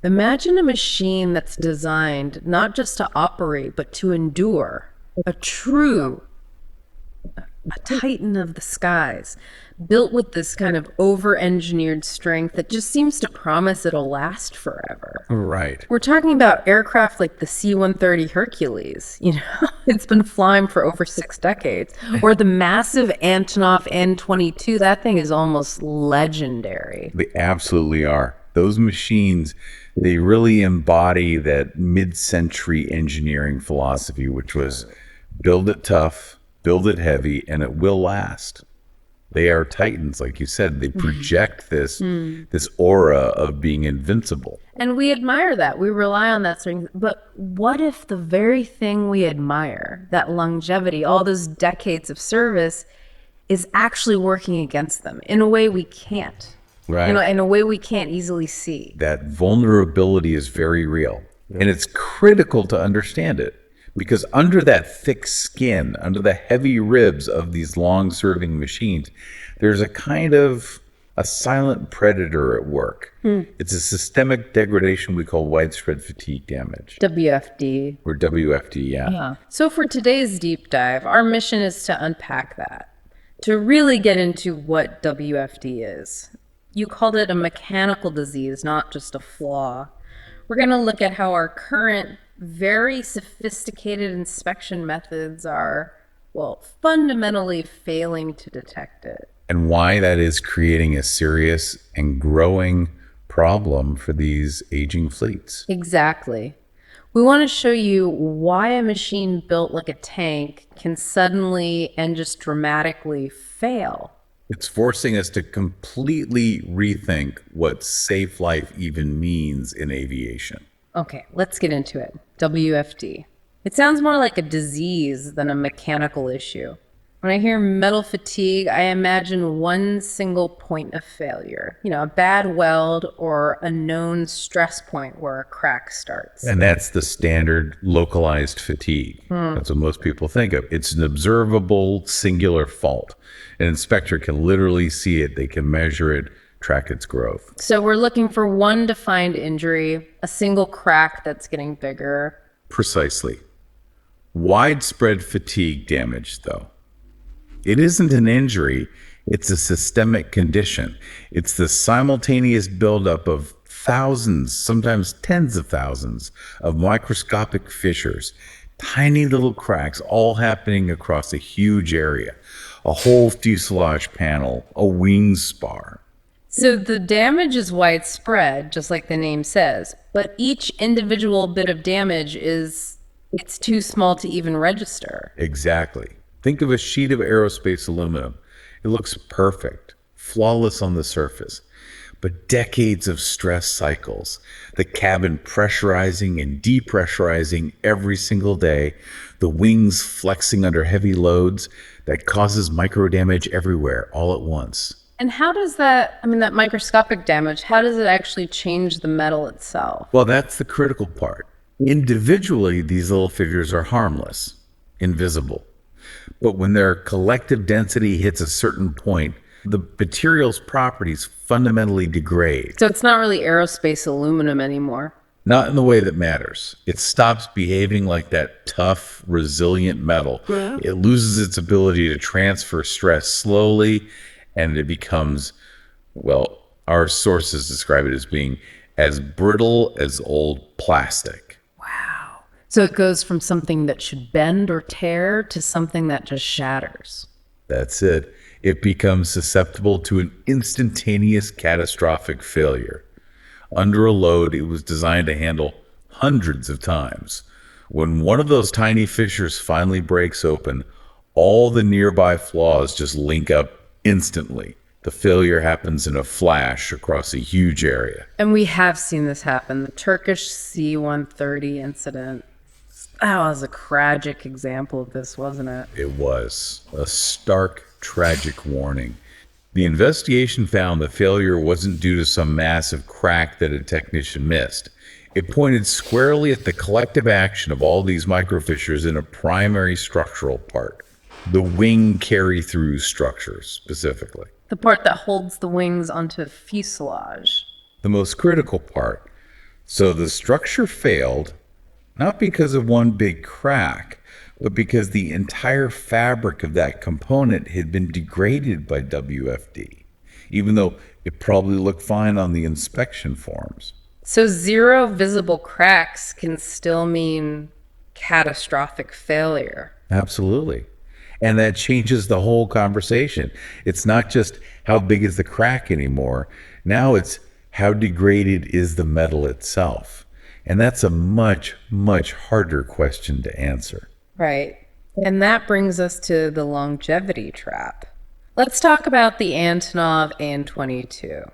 Imagine a machine that's designed not just to operate, but to endure. A titan of the skies, built with this kind of over-engineered strength that just seems to promise it'll last forever. Right. We're talking about aircraft like the C-130 Hercules. It's been flying for over 6 decades. Or the massive Antonov An-22. That thing is almost legendary. They absolutely are. Those machines, they really embody that mid-century engineering philosophy, which was build it tough, build it heavy, and it will last. They are titans, like you said. They project this aura of being invincible. And we admire that. We rely on that strength. But what if the very thing we admire, that longevity, all those decades of service, is actually working against them in a way we can't? Right. In a way we can't easily see. That vulnerability is very real. And it's critical to understand it. Because under that thick skin, under the heavy ribs of these long-serving machines, there's a kind of a silent predator at work. It's a systemic degradation we call widespread fatigue damage. WFD. Or WFD, yeah. So for today's deep dive, our mission is to unpack that, to really get into what WFD is. You called it a mechanical disease, not just a flaw. We're going to look at how our current very sophisticated inspection methods are, fundamentally failing to detect it. And why that is creating a serious and growing problem for these aging fleets. Exactly. We want to show you why a machine built like a tank can suddenly and just dramatically fail. It's forcing us to completely rethink what safe life even means in aviation. Okay, let's get into it. WFD. It sounds more like a disease than a mechanical issue. When I hear metal fatigue, I imagine one single point of failure. A bad weld or a known stress point where a crack starts. And that's the standard localized fatigue. That's what most people think of. It's an observable singular fault. An inspector can literally see it. They can measure it, track its growth. So we're looking for one defined injury, a single crack that's getting bigger. Precisely. Widespread fatigue damage, though. It isn't an injury, it's a systemic condition. It's the simultaneous buildup of thousands, sometimes tens of thousands, of microscopic fissures, tiny little cracks, all happening across a huge area. A whole fuselage panel, a wing spar. So the damage is widespread, just like the name says, but each individual bit of damage it's too small to even register. Exactly. Think of a sheet of aerospace aluminum. It looks perfect, flawless on the surface, but decades of stress cycles, the cabin pressurizing and depressurizing every single day, the wings flexing under heavy loads, that causes micro damage everywhere all at once. And how does that microscopic damage, how does it actually change the metal itself? Well, that's the critical part. Individually, these little fissures are harmless, invisible. But when their collective density hits a certain point, the material's properties fundamentally degrade. So it's not really aerospace aluminum anymore. Not in the way that matters. It stops behaving like that tough, resilient metal. It loses its ability to transfer stress slowly, and it becomes, our sources describe it as being as brittle as old plastic. Wow. So it goes from something that should bend or tear to something that just shatters. That's it. It becomes susceptible to an instantaneous catastrophic failure. Under a load, it was designed to handle hundreds of times. When one of those tiny fissures finally breaks open, all the nearby flaws just link up instantly. The failure happens in a flash across a huge area. And we have seen this happen. The Turkish C-130 incident. That was a tragic example of this, wasn't it? It was a stark, tragic warning. The investigation found the failure wasn't due to some massive crack that a technician missed. It pointed squarely at the collective action of all these microfissures in a primary structural part, the wing carry-through structure specifically. The part that holds the wings onto fuselage. The most critical part. So the structure failed, not because of one big crack, but because the entire fabric of that component had been degraded by WFD, even though it probably looked fine on the inspection forms. So zero visible cracks can still mean catastrophic failure. Absolutely. And that changes the whole conversation. It's not just how big is the crack anymore. Now it's how degraded is the metal itself. And that's a much, much harder question to answer. Right. And that brings us to the longevity trap. Let's talk about the Antonov An-22.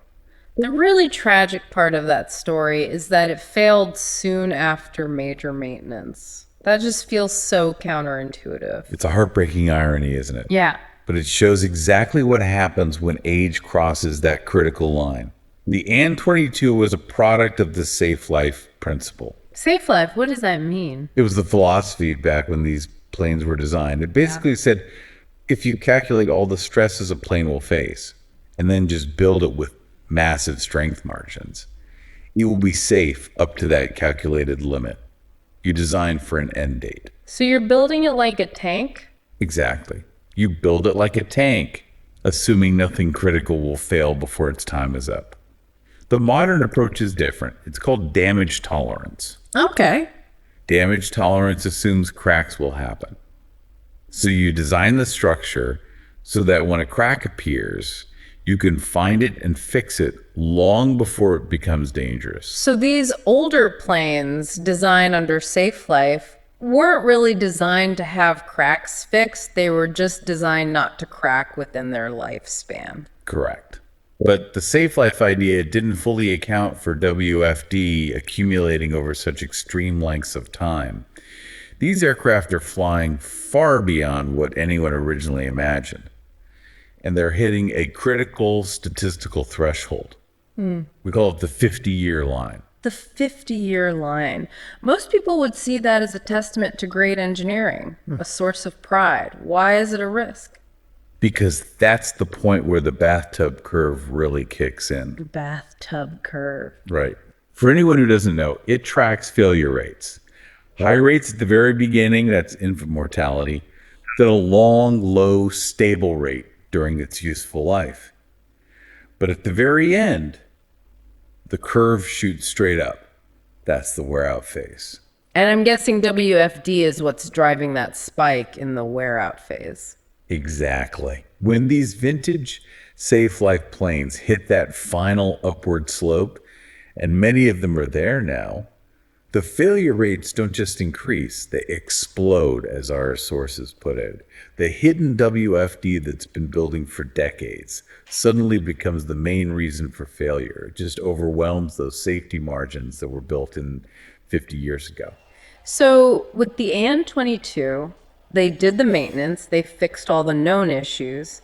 The really tragic part of that story is that it failed soon after major maintenance. That just feels so counterintuitive. It's a heartbreaking irony, isn't it? Yeah. But it shows exactly what happens when age crosses that critical line. The An-22 was a product of the safe life principle. Safe life, what does that mean? It was the philosophy back when these planes were designed. It basically said, if you calculate all the stresses a plane will face and then just build it with massive strength margins, it will be safe up to that calculated limit. You design for an end date. So you're building it like a tank? Exactly. You build it like a tank, assuming nothing critical will fail before its time is up. The modern approach is different. It's called damage tolerance. Okay. Damage tolerance assumes cracks will happen. So you design the structure so that when a crack appears, you can find it and fix it long before it becomes dangerous. So these older planes designed under safe life weren't really designed to have cracks fixed. They were just designed not to crack within their lifespan. Correct. But the safe life idea didn't fully account for WFD accumulating over such extreme lengths of time. These aircraft are flying far beyond what anyone originally imagined. And they're hitting a critical statistical threshold. We call it the 50-year line. The 50-year line. Most people would see that as a testament to great engineering, a source of pride. Why is it a risk? Because that's the point where the bathtub curve really kicks in. Bathtub curve. Right. For anyone who doesn't know, it tracks failure rates. High rates at the very beginning, that's infant mortality, then a long, low, stable rate during its useful life. But at the very end, the curve shoots straight up. That's the wear out phase. And I'm guessing WFD is what's driving that spike in the wear out phase. Exactly. When these vintage safe life planes hit that final upward slope, and many of them are there now, the failure rates don't just increase, they explode, as our sources put it. The hidden WFD that's been building for decades suddenly becomes the main reason for failure. It just overwhelms those safety margins that were built in 50 years ago. So with the An-22, they did the maintenance, they fixed all the known issues,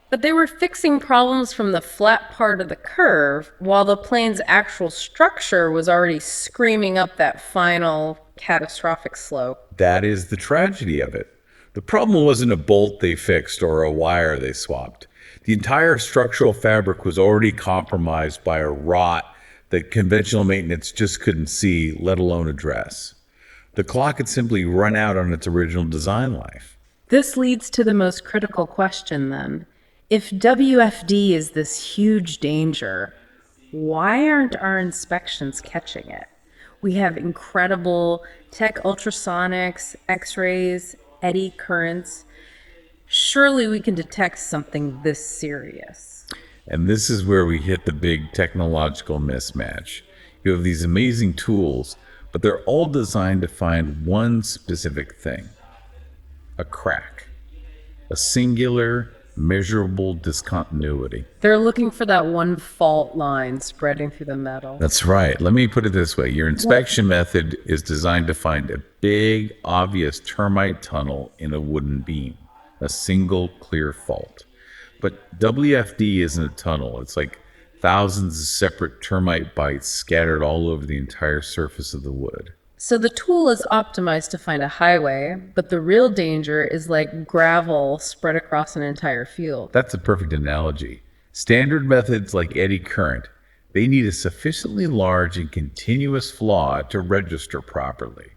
but they were fixing problems from the flat part of the curve while the plane's actual structure was already screaming up that final catastrophic slope. That is the tragedy of it. The problem wasn't a bolt they fixed or a wire they swapped. The entire structural fabric was already compromised by a rot that conventional maintenance just couldn't see, let alone address. The clock had simply run out on its original design life. This leads to the most critical question then. If WFD is this huge danger, why aren't our inspections catching it? We have incredible tech ultrasonics, x-rays, eddy currents. Surely we can detect something this serious. And this is where we hit the big technological mismatch. You have these amazing tools, but they're all designed to find one specific thing: a crack, a singular, measurable discontinuity. They're looking for that one fault line spreading through the metal. That's right. Let me put it this way. Your inspection method is designed to find a big, obvious termite tunnel in a wooden beam, a single clear fault. But WFD isn't a tunnel. It's like thousands of separate termite bites scattered all over the entire surface of the wood. So the tool is optimized to find a highway, but the real danger is like gravel spread across an entire field. That's a perfect analogy. Standard methods like eddy current, They need a sufficiently large and continuous flaw to register properly.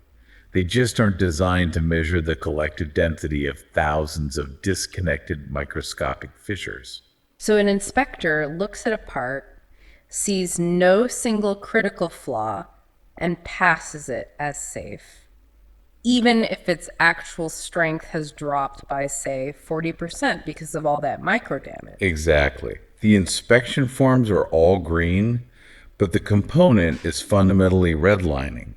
They just aren't designed to measure the collective density of thousands of disconnected microscopic fissures. So an inspector looks at a part, sees no single critical flaw, and passes it as safe, even if its actual strength has dropped by, say, 40% because of all that micro damage. Exactly. The inspection forms are all green, but the component is fundamentally redlining.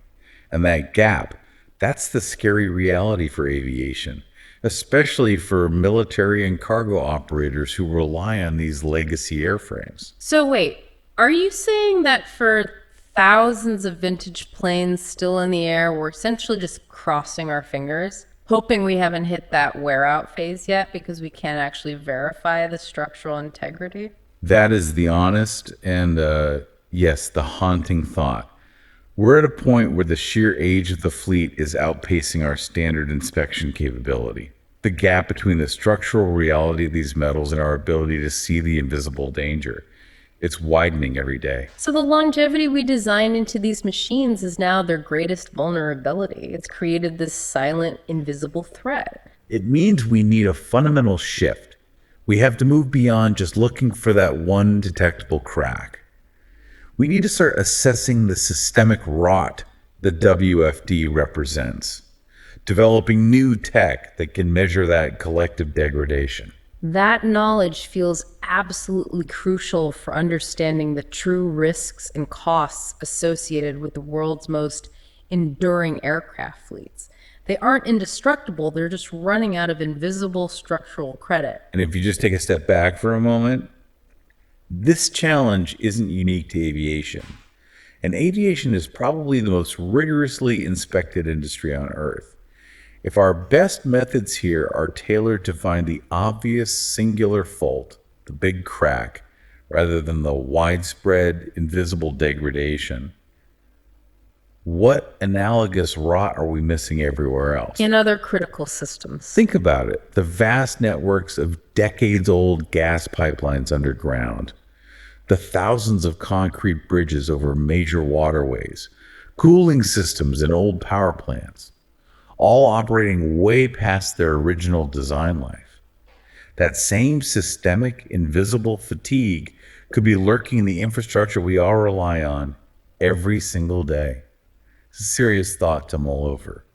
And that gap, that's the scary reality for aviation, especially for military and cargo operators who rely on these legacy airframes. So wait, are you saying that for thousands of vintage planes still in the air, we're essentially just crossing our fingers, hoping we haven't hit that wear out phase yet because we can't actually verify the structural integrity? That is the honest and, yes, the haunting thought. We're at a point where the sheer age of the fleet is outpacing our standard inspection capability. The gap between the structural reality of these metals and our ability to see the invisible danger, it's widening every day. So the longevity we design into these machines is now their greatest vulnerability. It's created this silent, invisible threat. It means we need a fundamental shift. We have to move beyond just looking for that one detectable crack. We need to start assessing the systemic rot that WFD represents, developing new tech that can measure that collective degradation. That knowledge feels absolutely crucial for understanding the true risks and costs associated with the world's most enduring aircraft fleets. They aren't indestructible, they're just running out of invisible structural credit. And if you just take a step back for a moment, this challenge isn't unique to aviation. And aviation is probably the most rigorously inspected industry on Earth. If our best methods here are tailored to find the obvious singular fault, the big crack, rather than the widespread invisible degradation, what analogous rot are we missing everywhere else? In other critical systems. Think about it. The vast networks of decades-old gas pipelines underground, the thousands of concrete bridges over major waterways, cooling systems in old power plants, all operating way past their original design life. That same systemic, invisible fatigue could be lurking in the infrastructure we all rely on every single day. It's a serious thought to mull over.